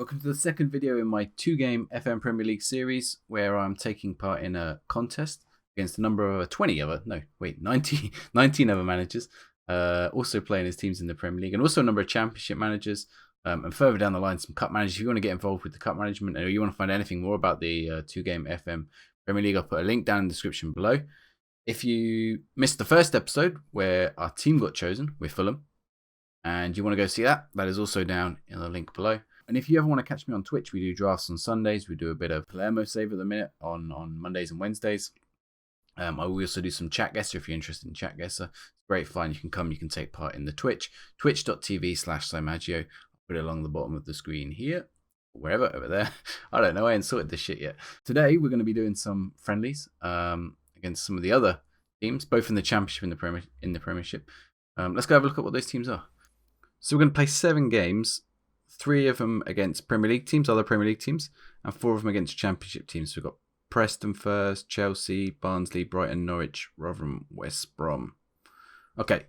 Welcome to the second video in my 2-game FM Premier League series where I'm taking part in a contest against a number of 19 other managers, also playing as teams in the Premier League, and also a number of Championship managers, and further down the line some cup managers. If you want to get involved with the cup management or you want to find anything more about the 2-game FM Premier League, I'll put a link down in the description below. If you missed the first episode where our team got chosen with Fulham and you want to go see that, that is also down in the link below. And if you ever want to catch me on Twitch, we do drafts on Sundays. We do a bit of Palermo save at the minute on Mondays and Wednesdays. I will also do some chat guesser if you're interested in chat guesser. It's great fun. You can come, you can take part in the Twitch, twitch.tv/Simagio. I'll put it along the bottom of the screen here, wherever, over there. I don't know, I ain't sorted this shit yet. Today, we're going to be doing some friendlies against some of the other teams, both in the Championship and the Premiership. Let's go have a look at what those teams are. So we're going to play 7 games. 3 of them against Premier League teams, other Premier League teams, and 4 of them against Championship teams. So we've got Preston first, Chelsea, Barnsley, Brighton, Norwich, Rotherham, West Brom. Okay,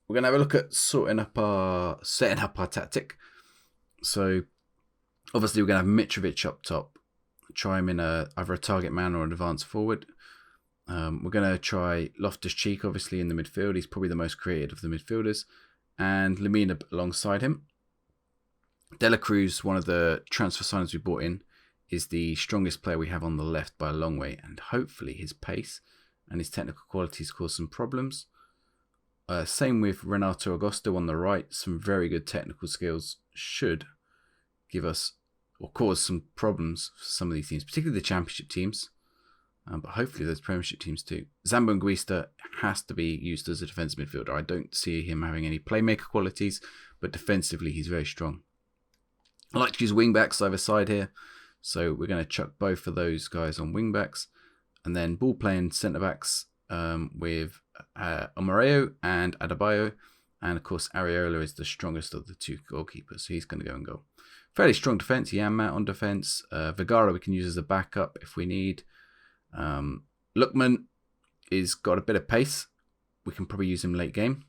we're going to have a look at setting up our tactic. So obviously we're going to have Mitrovic up top, try him in either a target man or an advance forward. We're going to try Loftus-Cheek obviously in the midfield. He's probably the most creative of the midfielders, and Lemina alongside him. Dela Cruz, one of the transfer signings we brought in, is the strongest player we have on the left by a long way, and hopefully his pace and his technical qualities cause some problems. Same with Renato Augusto on the right. Some very good technical skills should give us or cause some problems for some of these teams, particularly the Championship teams, but hopefully those Premiership teams too. Zambo Anguissa has to be used as a defensive midfielder. I don't see him having any playmaker qualities, but defensively he's very strong. I like to use wing-backs either side here, so we're going to chuck both of those guys on wing-backs, and then ball-playing centre-backs with Omareo and Adebayo, and of course Areola is the strongest of the 2 goalkeepers, so he's going to go in goal. Fairly strong defence, Yanmat on defence, Vergara we can use as a backup if we need. Lookman is got a bit of pace, we can probably use him late game.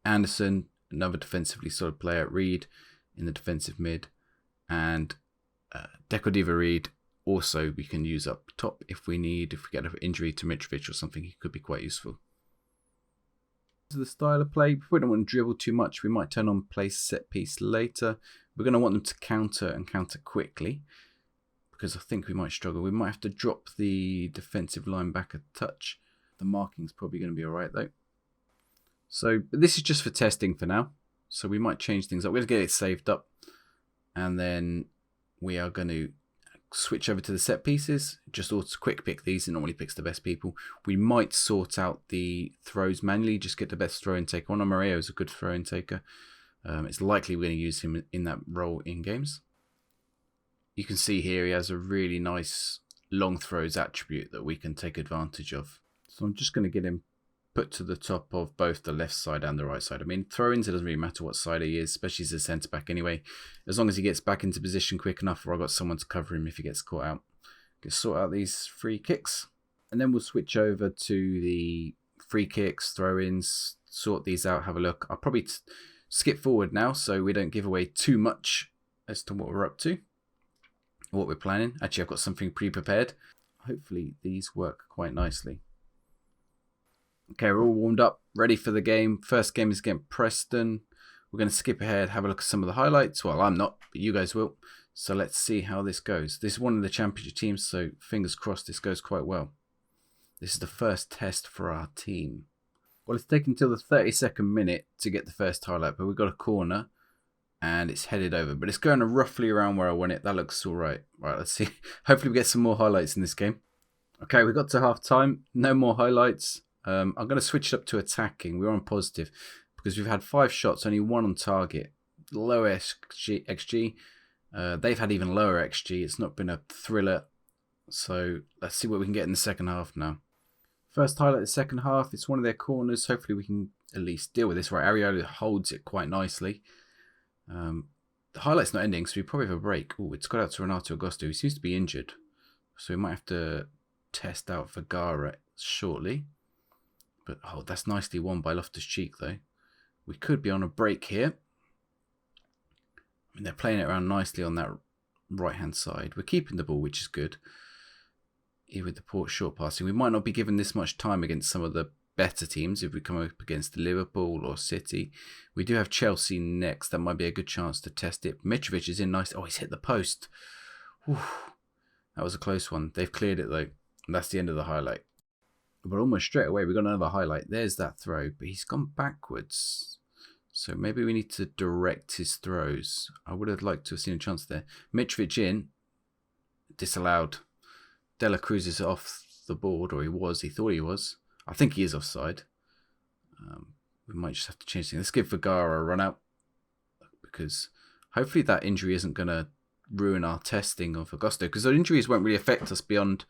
Anderson, another defensively solid player. Reed in the defensive mid, and Deco Diva Reed also we can use up top if we need. If we get an injury to Mitrovic or something, he could be quite useful. To the style of play, if we don't want to dribble too much, we might turn on play set piece later. We're going to want them to counter and counter quickly, because I think we might struggle. We might have to drop the defensive line back a touch. The marking's probably going to be alright though. So this is just for testing for now. So we might change things up. We're going to get it saved up, and then we are going to switch over to the set pieces. Just quick pick these. It normally picks the best people. We might sort out the throws manually. Just get the best throw and taker. One Mario is a good throw and taker. It's likely we're going to use him in that role in games. You can see here he has a really nice long throws attribute that we can take advantage of. So I'm just going to get him put to the top of both the left side and the right side. I mean, throw-ins, it doesn't really matter what side he is, especially as a centre-back anyway. As long as he gets back into position quick enough, or I've got someone to cover him if he gets caught out. Just sort out these free kicks. And then we'll switch over to the free kicks, throw-ins, sort these out, have a look. I'll probably skip forward now so we don't give away too much as to what we're up to, or what we're planning. Actually, I've got something pre-prepared. Hopefully these work quite nicely. Okay, we're all warmed up, ready for the game. First game is against Preston. We're going to skip ahead, have a look at some of the highlights. Well, I'm not, but you guys will. So let's see how this goes. This is one of the Championship teams, so fingers crossed this goes quite well. This is the first test for our team. Well, it's taken until the 32nd minute to get the first highlight, but we've got a corner, and it's headed over. But it's going roughly around where I want it. That looks all right. Right, let's see. Hopefully we get some more highlights in this game. Okay, we got to half-time. No more highlights. I'm going to switch it up to attacking. We're on positive because we've had 5 shots, only 1 on target. Low XG. They've had even lower XG. It's not been a thriller. So let's see what we can get in the second half now. First highlight of the second half. It's one of their corners. Hopefully we can at least deal with this. Right, Areola holds it quite nicely. The highlight's not ending, so we probably have a break. Oh, it's got out to Renato Augusto. He seems to be injured. So we might have to test out Vergara shortly. But, oh, that's nicely won by Loftus-Cheek, though. We could be on a break here. mean, they're playing it around nicely on that right-hand side. We're keeping the ball, which is good. Here with the poor short passing. We might not be given this much time against some of the better teams if we come up against Liverpool or City. We do have Chelsea next. That might be a good chance to test it. Mitrovic is in nice. Oh, he's hit the post. Whew. That was a close one. They've cleared it though. And that's the end of the highlight. But almost straight away, we got another highlight. There's that throw, but he's gone backwards. So maybe we need to direct his throws. I would have liked to have seen a chance there. Mitrovic in. Disallowed. De La Cruz is off the board, or he was. He thought he was. I think he is offside. We might just have to change things. Let's give Vergara a run out, because hopefully that injury isn't going to ruin our testing of Augusto, because those injuries won't really affect us beyond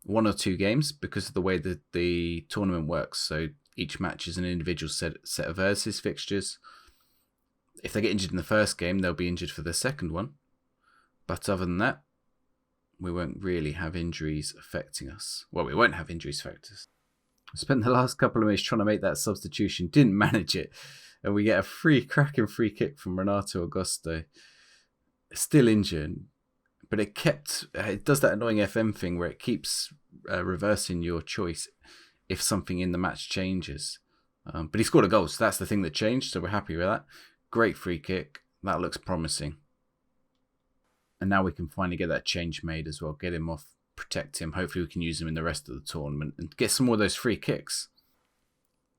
1 or 2 games because of the way that the tournament works. So each match is an individual set of versus fixtures. If they get injured in the first game, they'll be injured for the second one. But other than that, we won't really have injuries affecting us. Well, we won't have injuries affect us. I spent the last couple of minutes trying to make that substitution, didn't manage it, and we get a cracking free kick from Renato Augusto. Still injured, but it does that annoying FM thing where it keeps reversing your choice if something in the match changes. But he scored a goal, so that's the thing that changed, so we're happy with that. Great free kick. That looks promising. And now we can finally get that change made as well. Get him off, protect him. Hopefully we can use him in the rest of the tournament and get some more of those free kicks.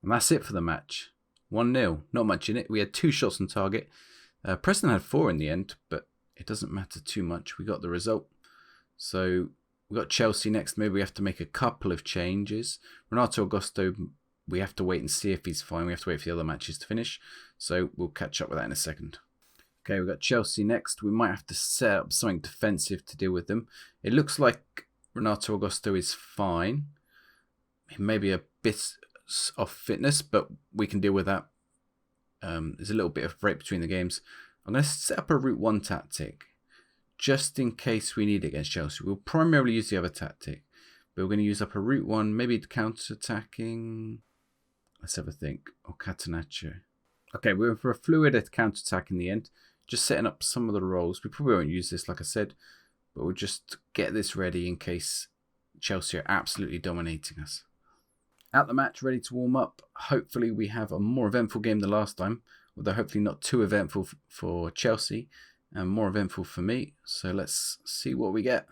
And that's it for the match. 1-0. Not much in it. We had 2 shots on target. Preston had 4 in the end, but it doesn't matter too much. We got the result. So we got Chelsea next. Maybe we have to make a couple of changes. Renato Augusto, we have to wait and see if he's fine. We have to wait for the other matches to finish. So we'll catch up with that in a second. Okay, we've got Chelsea next. We might have to set up something defensive to deal with them. It looks like Renato Augusto is fine. He may be a bit off fitness, but we can deal with that. There's a little bit of break between the games. I'm going to set up a route 1 tactic, just in case we need it against Chelsea. We'll primarily use the other tactic, but we're going to use up a route 1, maybe counter-attacking. Let's have a think. Or Catenaccio. Okay, we're for a fluid counter-attack in the end. Just setting up some of the roles. We probably won't use this, like I said, but we'll just get this ready in case Chelsea are absolutely dominating us. At the match, ready to warm up. Hopefully we have a more eventful game than last time, although hopefully not too eventful for Chelsea and more eventful for me. So let's see what we get.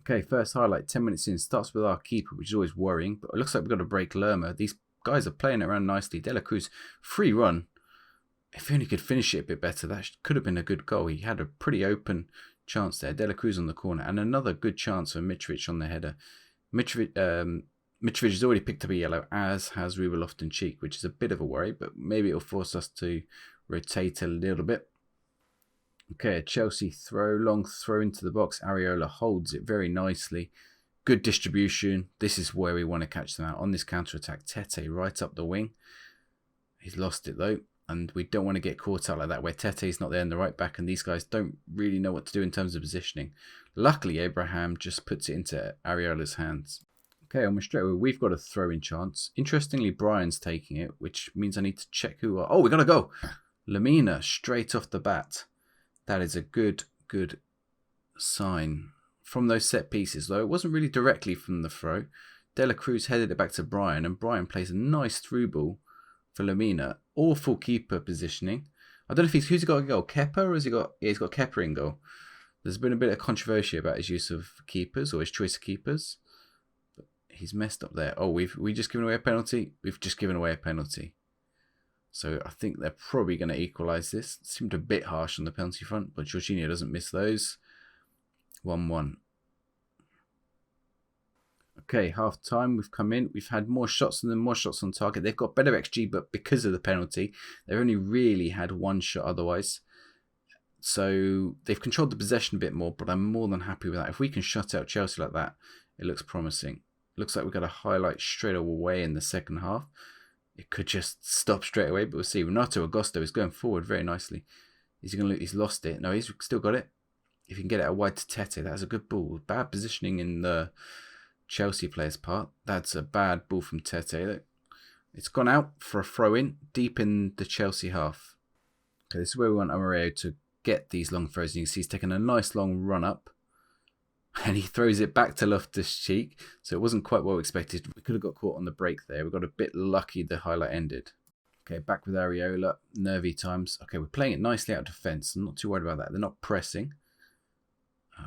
Okay, first highlight, 10 minutes in. Starts with our keeper, which is always worrying, but it looks like we've got to break Lerma. These guys are playing it around nicely. De La Cruz, free run. If he only could finish it a bit better, that could have been a good goal. He had a pretty open chance there. De La Cruz on the corner, and another good chance for Mitrovic on the header. Mitrovic has already picked up a yellow, as has Ruben Loftus-Cheek, which is a bit of a worry, but maybe it'll force us to rotate a little bit. Okay, a Chelsea long throw into the box. Areola holds it very nicely. Good distribution. This is where we want to catch them out. On this counter-attack, Tete right up the wing. He's lost it though, and we don't want to get caught out like that, where Tete's not there in the right back, and these guys don't really know what to do in terms of positioning. Luckily, Abraham just puts it into Areola's hands. Okay, almost straight away, we've got a throw-in chance. Interestingly, Brian's taking it, which means I need to check who are... Oh, we got to go! Lamina, straight off the bat. That is a good sign. From those set pieces, though, it wasn't really directly from the throw. De La Cruz headed it back to Brian, and Brian plays a nice through ball for Lamina. Awful keeper positioning. I don't know if who's he got a goal, Kepa, or has he got... Yeah, he's got Kepa in goal. There's been a bit of controversy about his use of keepers, or his choice of keepers. But he's messed up there. Oh, we just given away a penalty? We've just given away a penalty. So I think they're probably going to equalise this. It seemed a bit harsh on the penalty front, but Jorginho doesn't miss those. 1-1. Okay, half time. We've come in. We've had more shots than them, more shots on target. They've got better XG, but because of the penalty, they've only really had 1 shot otherwise. So they've controlled the possession a bit more, but I'm more than happy with that. If we can shut out Chelsea like that, it looks promising. Looks like we've got a highlight straight away in the second half. It could just stop straight away, but we'll see. Renato Augusto is going forward very nicely. He's lost it. No, he's still got it. If you can get it out wide to Tete, that's a good ball. Bad positioning in the Chelsea player's part. That's a bad ball from Tete. It's gone out for a throw-in deep in the Chelsea half. Okay, this is where we want Amareo to get these long throws. And you can see he's taking a nice long run up. And he throws it back to Loftus-Cheek. So it wasn't quite what we expected. We could have got caught on the break there. We got a bit lucky the highlight ended. Okay, back with Areola. Nervy times. Okay, we're playing it nicely out of defence. I'm not too worried about that. They're not pressing.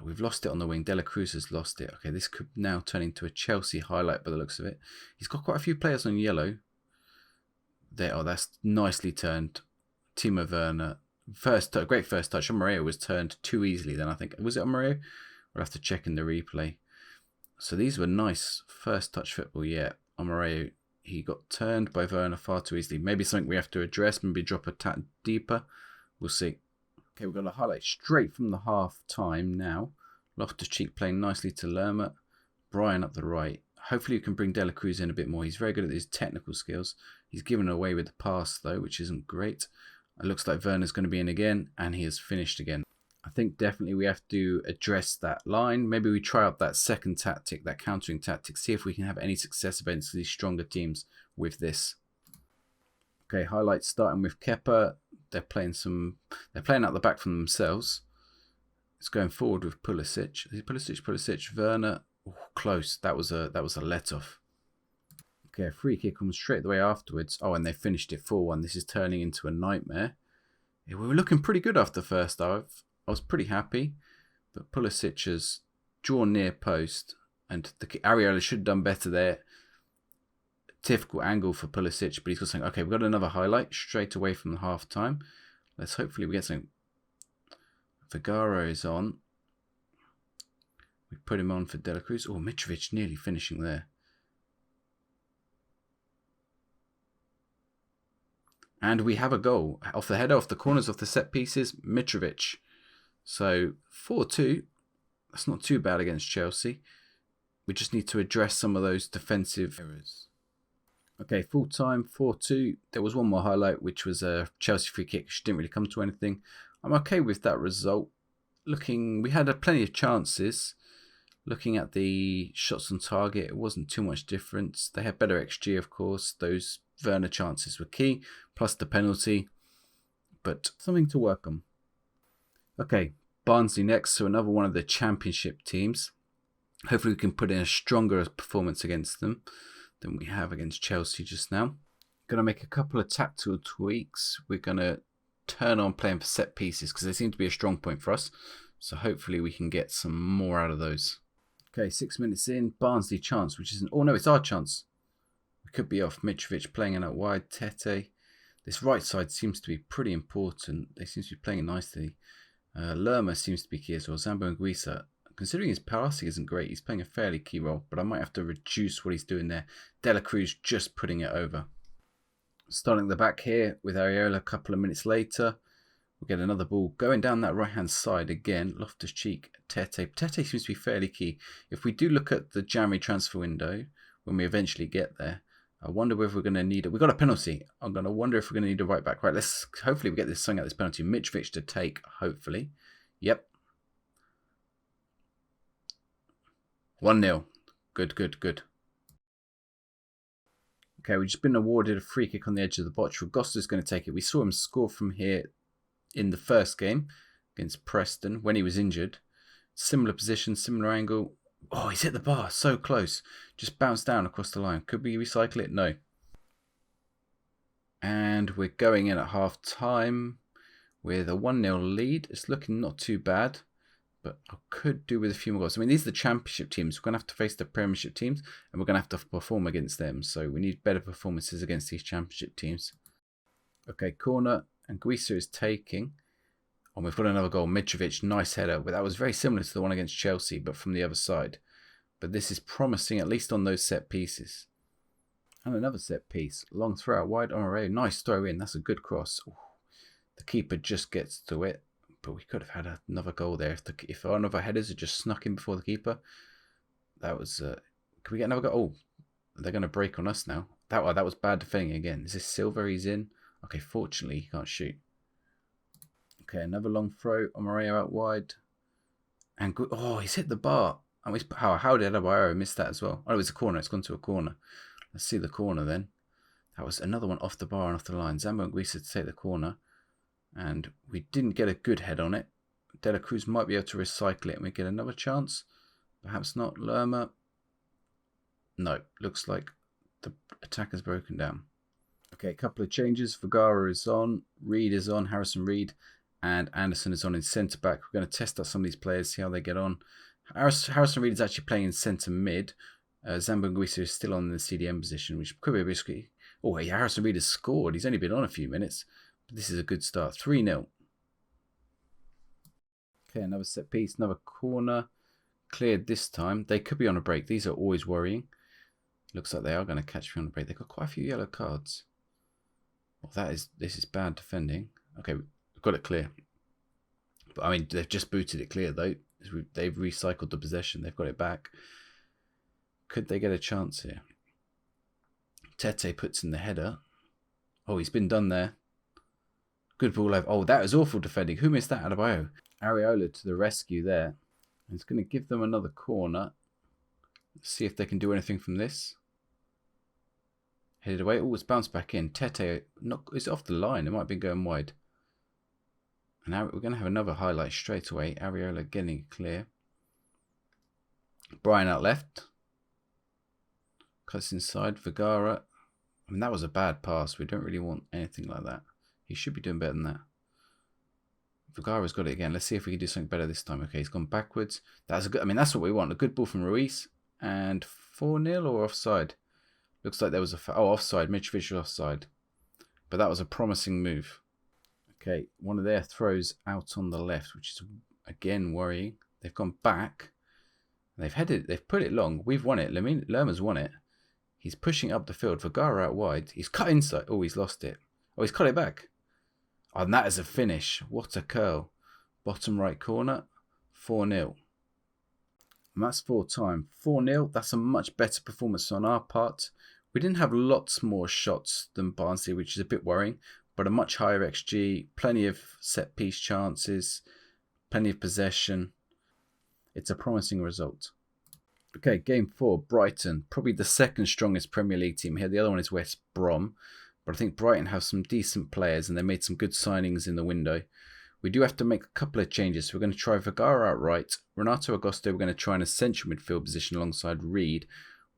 We've lost it on the wing. De La Cruz has lost it. Okay, this could now turn into a Chelsea highlight by the looks of it. He's got quite a few players on yellow. There, oh, that's nicely turned. Timo Werner. Great first touch. Omario was turned too easily then, I think. Was it Omario? We'll have to check in the replay. So these were nice first touch football, yeah. Omario, he got turned by Werner far too easily. Maybe something we have to address. Maybe drop a tad deeper. We'll see. Okay, we've got a highlight straight from the half time now. Loftus-Cheek playing nicely to Lerma. Brian up the right. Hopefully we can bring De La Cruz in a bit more. He's very good at his technical skills. He's given away with the pass though, which isn't great. It looks like Werner's going to be in again, and he has finished again. I think definitely we have to address that line. Maybe we try out that second tactic, that countering tactic, see if we can have any success against these stronger teams with this. Okay, highlights starting with Kepa. They're playing out the back from themselves. It's going forward with Pulisic. Pulisic, Werner. Oh, close. That was a let off. Okay, a free kick comes straight away afterwards. Oh, and they finished it 4-1. This is turning into a nightmare. Yeah, we were looking pretty good after the first half. I was pretty happy, but Pulisic has drawn near post, and Areola should have done better there. Difficult angle for Pulisic, but he's got something. Okay, we've got another highlight straight away from the half time. Let's hopefully we get something. Vergara is on. We put him on for De La Cruz. Oh, Mitrovic nearly finishing there. And we have a goal. Off the header, off the corners, off the set pieces, Mitrovic. So 4-2. That's not too bad against Chelsea. We just need to address some of those defensive errors. Okay, full time, 4-2. There was one more highlight, which was a Chelsea free kick, which didn't really come to anything. I'm okay with that result. We had plenty of chances. Looking at the shots on target, it wasn't too much difference. They had better XG, of course. Those Werner chances were key, plus the penalty. But something to work on. Okay, Barnsley next, so another one of the championship teams. Hopefully we can put in a stronger performance against them than we have against Chelsea just now. Going to make a couple of tactical tweaks. We're going to turn on playing for set pieces because they seem to be a strong point for us. So hopefully we can get some more out of those. Okay, 6 minutes in. Barnsley chance, which isn't... Oh no, it's our chance. We could be off. Mitrovic playing it out wide. Tete. This right side seems to be pretty important. They seem to be playing it nicely. Lerma seems to be key as well. Zambo Anguissa. Considering his passing isn't great, he's playing a fairly key role, but I might have to reduce what he's doing there. De La Cruz just putting it over. Starting at the back here with Areola a couple of minutes later. We'll get another ball going down that right-hand side again. Loftus-Cheek, Tete. Tete seems to be fairly key. If we do look at the January transfer window, when we eventually get there, I wonder whether we're going to need it. We've got a penalty. I'm going to wonder if we're going to need a right back. Right, let's hopefully we get this something out of this penalty. Mitrovic to take, hopefully. Yep. 1-0. Good. Okay, we've just been awarded a free kick on the edge of the box. Ragosta's going to take it. We saw him score from here in the first game against Preston when he was injured. Similar position, similar angle. Oh, he's hit the bar. So close. Just bounced down across the line. Could we recycle it? No. And we're going in at half time with a 1-0 lead. It's looking not too bad. But I could do with a few more goals. I mean, these are the championship teams. We're going to have to face the premiership teams. And we're going to have to perform against them. So we need better performances against these championship teams. Okay, corner. And Guisa is taking. And we've got another goal. Mitrovic, nice header. But that was very similar to the one against Chelsea, but from the other side. But this is promising, at least on those set pieces. And another set piece. Long throw out wide. Omario, nice throw in. That's a good cross. Ooh. The keeper just gets to it. But we could have had another goal there. If our other headers had just snuck in before the keeper. That was... Can we get another goal? Oh, they're going to break on us now. That was bad defending again. Is this Silva he's in? Okay, fortunately, he can't shoot. Okay, another long throw. Omario out wide. And good. Oh, he's hit the bar. And how did Adebayo miss that as well? Oh, it was a corner. It's gone to a corner. Let's see the corner then. That was another one off the bar and off the line. Zambo and Guisa to take the corner. And we didn't get a good head on it. De La Cruz might be able to recycle it and we get another chance. Perhaps not. Lerma. No, looks like the attack has broken down. Okay, a couple of changes. Vergara is on, Reed is on, Harrison Reed, and Anderson is on in centre back. We're going to test out some of these players, see how they get on. Harrison Reed is actually playing in centre mid. Zambanguisa is still on in the CDM position, which could be risky. Oh, yeah, Harrison Reed has scored. He's only been on a few minutes, but this is a good start. 3-0. Okay, another set piece, another corner. Cleared this time. They could be on a break. These are always worrying. Looks like they are going to catch me on a break. They've got quite a few yellow cards. Well, this is bad defending. Okay, we've got it clear. But I mean, they've just booted it clear though. They've recycled the possession. They've got it back. Could they get a chance here? Tete puts in the header. Oh, he's been done there. Good ball over. Oh, that was awful defending. Who missed that? Adebayo. Areola to the rescue there. It's going to give them another corner. Let's see if they can do anything from this. Headed away. Oh, it's bounced back in. Tete, it's off the line. It might be going wide. And now we're going to have another highlight straight away. Areola getting it clear. Brian out left. Cuts inside. Vergara. I mean, that was a bad pass. We don't really want anything like that. He should be doing better than that. Vergara's got it again. Let's see if we can do something better this time. Okay, he's gone backwards. That's a good. I mean, that's what we want. A good ball from Ruiz. And 4-0 or offside? Looks like there was offside. Mitrovic was offside. But that was a promising move. Okay, one of their throws out on the left, which is again worrying. They've gone back. They've put it long. We've won it. Lerma's won it. He's pushing up the field. Vergara out wide. He's cut inside. Oh, he's lost it. Oh, he's cut it back. Oh, and that is a finish. What a curl. Bottom right corner. 4-0. And that's full time. 4-0. That's a much better performance on our part. We didn't have lots more shots than Barnsley, which is a bit worrying, but a much higher XG, plenty of set piece chances, plenty of possession. It's a promising result. Okay, game 4, Brighton. Probably the second strongest Premier League team here. The other one is West Brom. But I think Brighton have some decent players and they made some good signings in the window. We do have to make a couple of changes. We're going to try Vergara out right. Renato Augusto, we're going to try in a central midfield position alongside Reed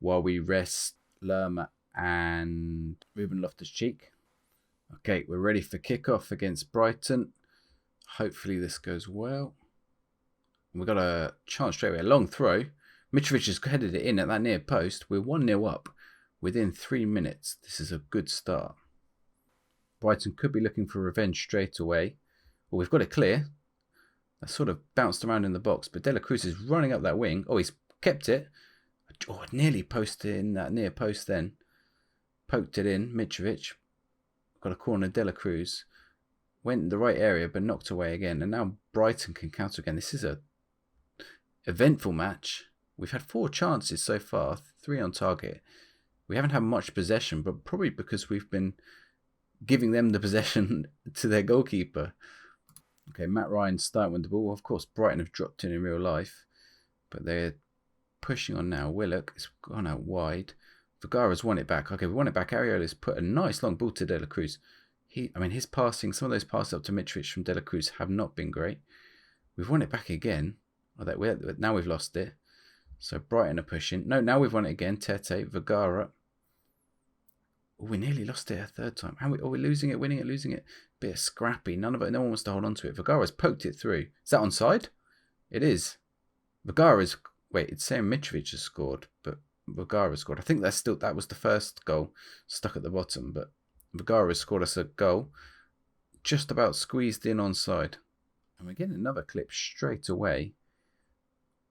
while we rest Lerma and Ruben Loftus-Cheek. Okay, we're ready for kickoff against Brighton. Hopefully this goes well. We've got a chance straight away. A long throw. Mitrovic has headed it in at that near post. We're 1-0 up within 3 minutes. This is a good start. Brighton could be looking for revenge straight away. Well, we've got it clear. That sort of bounced around in the box, but De La Cruz is running up that wing. Oh, he's kept it. Oh, nearly posted in that near post then. Poked it in. Mitrovic. Got a corner. De La Cruz. Went in the right area, but knocked away again. And now Brighton can counter again. This is a eventful match. We've had 4 chances so far. 3 on target. We haven't had much possession, but probably because we've been giving them the possession to their goalkeeper. Okay, Matt Ryan starting with the ball. Of course, Brighton have dropped in real life, but they're pushing on now. Willock has gone out wide. Vergara's won it back. Okay, we won it back. Areola's put a nice long ball to De La Cruz. His passing, some of those passes up to Mitrovic from De La Cruz have not been great. We've won it back again. Now we've lost it. So Brighton are pushing. No, now we've won it again. Tete, Vergara. Oh, we nearly lost it a third time. Are we losing it, winning it, losing it? Bit of scrappy. No one wants to hold on to it. Vergara's poked it through. Is that onside? It is. Vergara's... Wait, it's saying Mitrovic has scored, but Vergara scored. I think that was the first goal stuck at the bottom, but Vergara scored us a goal. Just about squeezed in onside. And we're getting another clip straight away.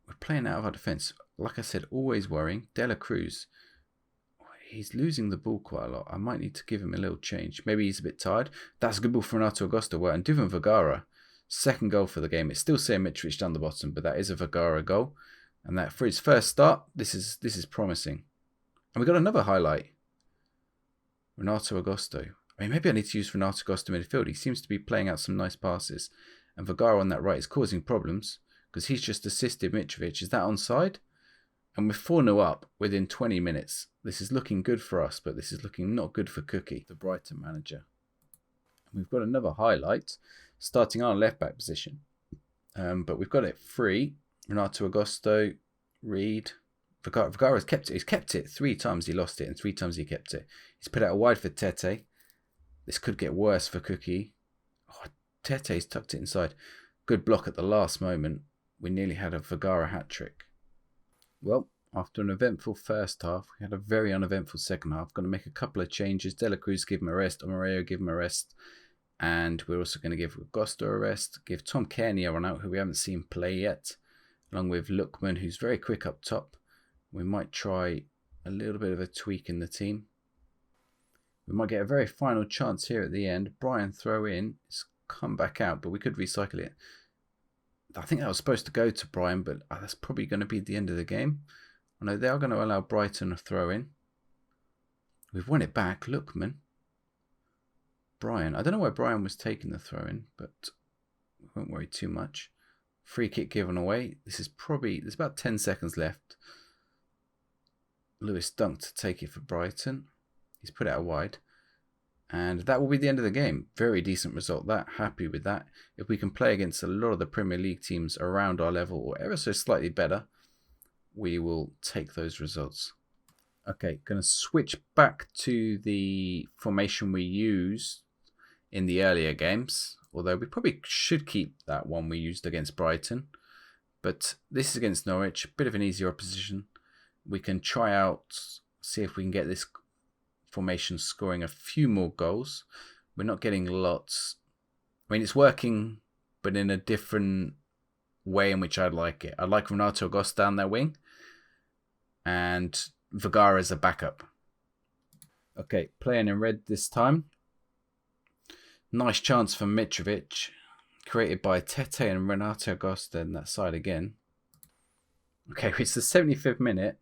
We're playing out of our defence. Like I said, always worrying. De La Cruz... He's losing the ball quite a lot. I might need to give him a little change. Maybe he's a bit tired. That's a good ball for Renato Augusto. And Divan Vergara, second goal for the game. It's still saying Mitrovic down the bottom, but that is a Vergara goal. And that for his first start, this is promising. And we got another highlight. Renato Augusto. I mean, maybe I need to use Renato Augusto midfield. He seems to be playing out some nice passes. And Vergara on that right is causing problems because he's just assisted Mitrovic. Is that onside? And we're 4-0 up within 20 minutes. This is looking good for us, but this is looking not good for Cookie, the Brighton manager. We've got another highlight starting our left back position. But we've got it free. Renato Augusto, Reed. Vergara's kept it. He's kept it 3 times. He lost it, and 3 times he kept it. He's put out a wide for Tete. This could get worse for Cookie. Oh, Tete's tucked it inside. Good block at the last moment. We nearly had a Vergara hat-trick. Well, after an eventful first half, we had a very uneventful second half. Going to make a couple of changes. De La Cruz give him a rest. Omareo give him a rest. And we're also going to give Augusto a rest. Give Tom Kearney a run out, who we haven't seen play yet. Along with Lookman, who's very quick up top. We might try a little bit of a tweak in the team. We might get a very final chance here at the end. Brian throw in. It's come back out, but we could recycle it. I think that was supposed to go to Brian, but that's probably going to be the end of the game. I know they are going to allow Brighton a throw in. We've won it back. Lookman. Brian. I don't know why Brian was taking the throw in, but we won't worry too much. Free kick given away. This is probably... There's about 10 seconds left. Lewis dunked to take it for Brighton. He's put it out wide. And that will be the end of the game. Very decent result. Happy with that. If we can play against a lot of the Premier League teams around our level or ever so slightly better, we will take those results. Okay, going to switch back to the formation we used in the earlier games. Although we probably should keep that one we used against Brighton. But this is against Norwich. A bit of an easier opposition. We can try out, see if we can get this formation scoring a few more goals. We're not getting lots. I mean, it's working, but in a different way in which I'd like it. I'd like Renato Augusto down their wing and Vergara as a backup. Okay, playing in red this time. Nice chance for Mitrovic, created by Tete and Renato Augusto on that side again. Okay, it's the 75th minute.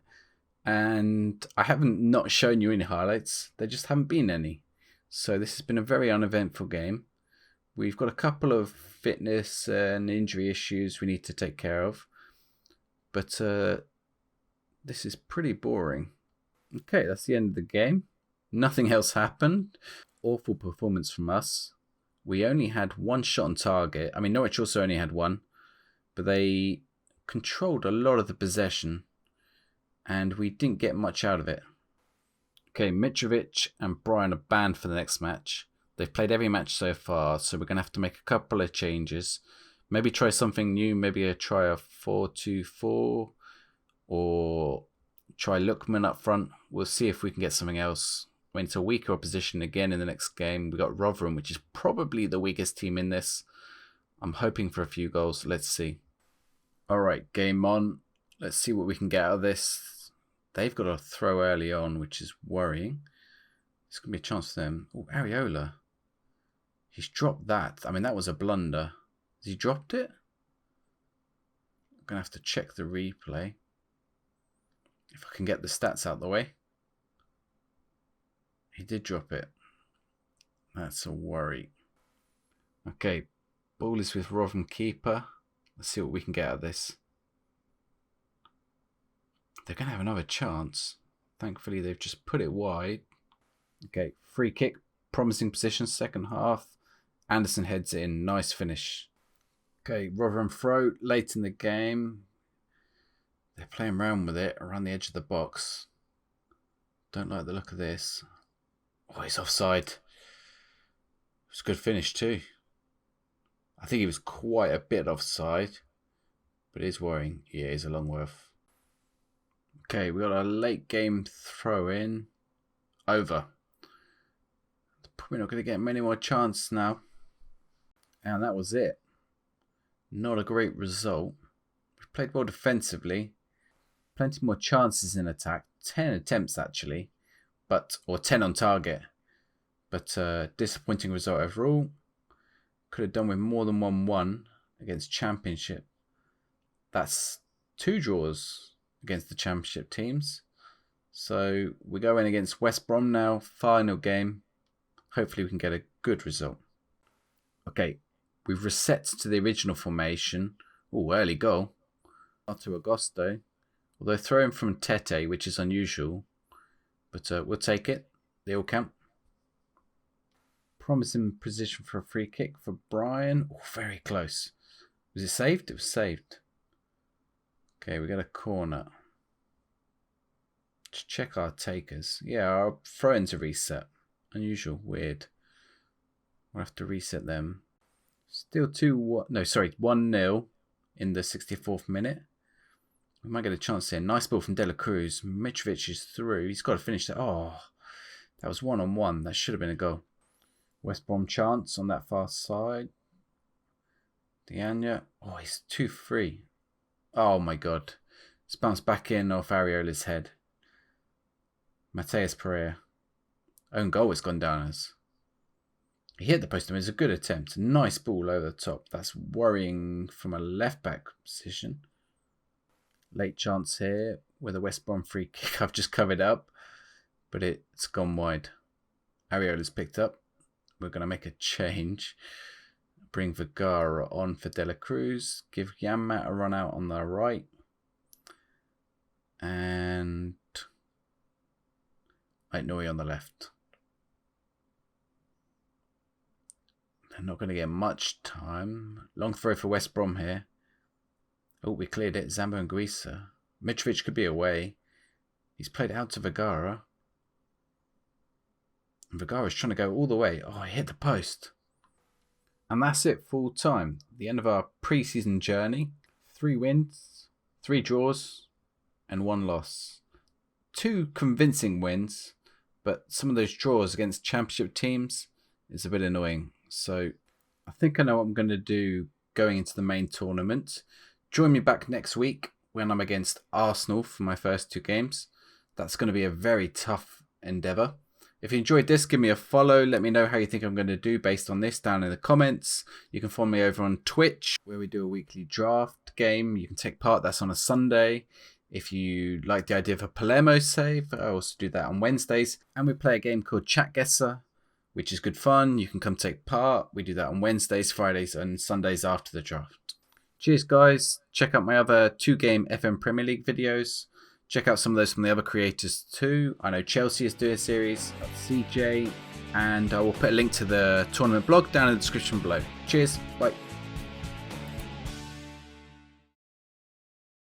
And I haven't not shown you any highlights. There just haven't been any. So this has been a very uneventful game. We've got a couple of fitness and injury issues we need to take care of. But this is pretty boring. Okay, that's the end of the game. Nothing else happened. Awful performance from us. We only had 1 shot on target. I mean, Norwich also only had 1. But they controlled a lot of the possession. And we didn't get much out of it. Okay, Mitrovic and Brian are banned for the next match. They've played every match so far, so we're going to have to make a couple of changes. Maybe try something new, maybe try a 4-2-4, or try Lookman up front. We'll see if we can get something else. When it's a weaker opposition again in the next game, we've got Rotherham, which is probably the weakest team in this. I'm hoping for a few goals. Let's see. Alright, game on. Let's see what we can get out of this. They've got a throw early on, which is worrying. It's going to be a chance for them. Oh, Areola. He's dropped that. I mean, that was a blunder. Has he dropped it? I'm going to have to check the replay. If I can get the stats out the way. He did drop it. That's a worry. Okay, ball is with Rotherham keeper. Let's see what we can get out of this. They're going to have another chance. Thankfully, they've just put it wide. Okay, free kick. Promising position, second half. Anderson heads it in. Nice finish. Okay, Rotherham throw late in the game. They're playing around with it around the edge of the box. Don't like the look of this. Oh, he's offside. It's a good finish too. I think he was quite a bit offside. But it is worrying. Yeah, he's a long way off. Okay, we got a late game throw in. Over. Probably not going to get many more chances now. And that was it. Not a great result. We played well defensively. Plenty more chances in attack. 10 attempts actually. Or 10 on target. But disappointing result overall. Could have done with more than 1-1 against Championship. That's 2 draws against the Championship teams. So we go in against West Brom now. Final game. Hopefully we can get a good result. Okay, we've reset to the original formation. Oh, early goal. To Augusto. Although throwing from Tete, which is unusual. But we'll take it. They all count. Promising position for a free kick for Brian. Oh, very close. Was it saved? It was saved. Okay, we got a corner. Let's check our takers. Yeah, our throw-ins are reset. Unusual, weird. We'll have to reset them. Still 1-0 in the 64th minute. We might get a chance here. Nice ball from De La Cruz. Mitrovic is through. He's got to finish that. Oh, that was 1-on-1. That should have been a goal. West Brom chance on that far side. Diana. Oh, he's 2-3. Oh my god. It's bounced back in off Areola's head. Mateus Pereira. Own goal it's gone down as. He hit the post. It's a good attempt. Nice ball over the top. That's worrying from a left back position. Late chance here with a West Brom free kick. I've just covered up, but it's gone wide. Areola's picked up. We're going to make a change. Bring Vergara on for De La Cruz. Give Yanmat a run out on the right. And Aitnouri on the left. They're not going to get much time. Long throw for West Brom here. Oh, we cleared it. Zambo and Guisa. Mitrovic could be away. He's played out to Vergara. And Vergara's trying to go all the way. Oh, he hit the post. And that's it full time. The end of our pre-season journey. 3 wins, 3 draws, and 1 loss. 2 convincing wins, but some of those draws against championship teams is a bit annoying. So I think I know what I'm going to do going into the main tournament. Join me back next week when I'm against Arsenal for my first 2 games. That's going to be a very tough endeavour. If you enjoyed this, give me a follow. Let me know how you think I'm going to do based on this down in the comments. You can follow me over on Twitch, where we do a weekly draft game. You can take part. That's on a Sunday. If you like the idea of a Palermo save, I also do that on Wednesdays. And we play a game called Chat Guesser, which is good fun. You can come take part. We do that on Wednesdays, Fridays, and Sundays after the draft. Cheers, guys. Check out my other 2-game FM Premier League videos. Check out some of those from the other creators too. I know Chelsea is doing a series of CJ, and I will put a link to the tournament blog down in the description below. Cheers. Bye.